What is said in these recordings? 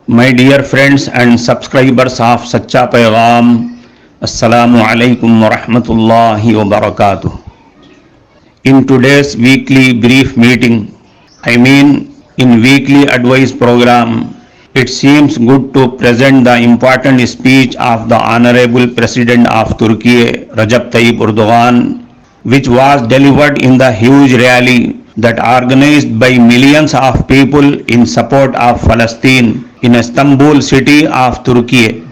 My dear friends and subscribers of Sacha Paigam, Assalamu alaikum wa rahmatullahi wa barakatuh. In today's weekly brief meeting, in weekly advice program, it seems good to present the important speech of the Honorable President of Turkey, Recep Tayyip Erdogan, which was delivered in the huge rally that organized by millions of people in support of Palestine in Istanbul city of Turkey.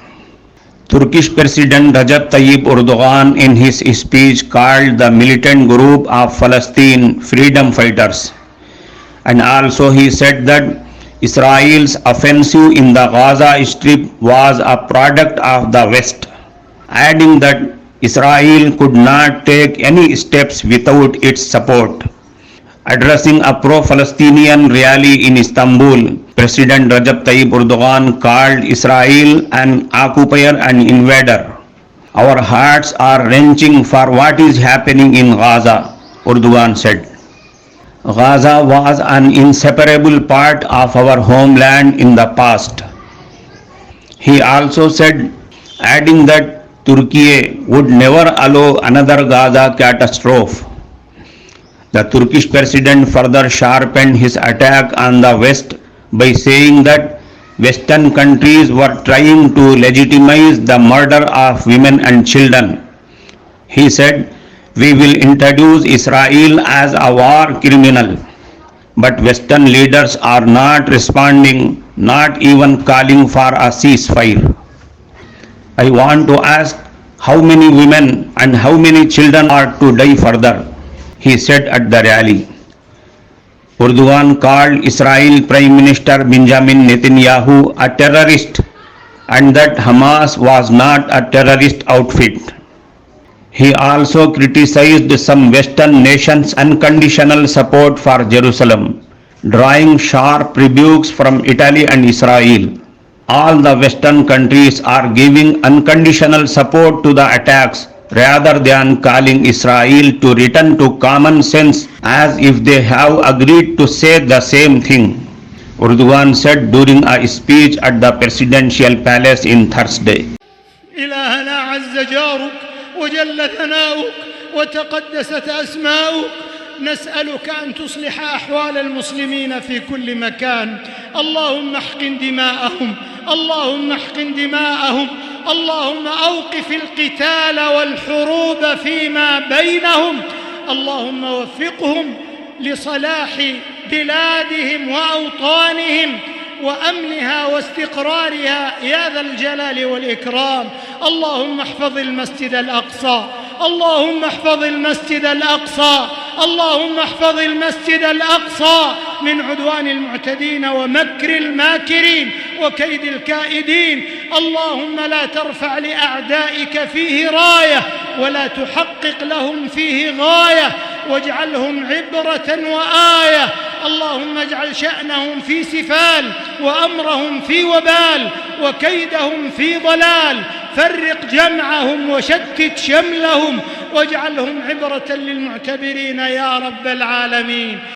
Turkish President Recep Tayyip Erdogan in his speech called the militant group of Palestine freedom fighters, and also he said that Israel's offensive in the Gaza Strip was a product of the West, adding that Israel could not take any steps without its support. Addressing a pro-Palestinian rally in Istanbul, President Recep Tayyip Erdogan called Israel an occupier and invader. Our hearts are wrenching for what is happening in Gaza, Erdogan said. Gaza was an inseparable part of our homeland in the past. He also said, adding that Turkey would never allow another Gaza catastrophe. The Turkish president further sharpened his attack on the West by saying that Western countries were trying to legitimize the murder of women and children. He said, "We will introduce Israel as a war criminal, but Western leaders are not responding, not even calling for a ceasefire." I want to ask, how many women and how many children are to die further? He said at the rally. Erdogan called Israel Prime Minister Benjamin Netanyahu a terrorist and that Hamas was not a terrorist outfit. He also criticized some Western nations' unconditional support for Jerusalem, drawing sharp rebukes from Italy and Israel. All the Western countries are giving unconditional support to the attacks rather than calling Israel to return to common sense as if they have agreed to say the same thing, Erdogan said during a speech at the presidential palace in Thursday. إلهنا عز جارك وجل ثناؤك وتقدست أسماؤك، نسألك أن تصلح أحوال المسلمين في كل مكان. اللهم احقن دماءهم، اللهم احقن دماءهم، اللهم أوقف القتال والحروب فيما بينهم، اللهم وفقهم لصلاح بلادهم وأوطانهم وأمنها واستقرارها يا ذا الجلال والإكرام. اللهم احفظ المسجد الأقصى، اللهم احفظ المسجد الأقصى، اللهم احفظ المسجد الأقصى من عدوان المعتدين ومكر الماكرين وكيد الكائدين. اللهم لا ترفع لأعدائك فيه راية ولا تحقق لهم فيه غاية، واجعلهم عبرة وآية. اللهم اجعل شأنهم في سفال وأمرهم في وبال وكيدهم في ضلال، فرق جمعهم وشتت شملهم واجعلهم عبرة للمعتبرين يا رب العالمين.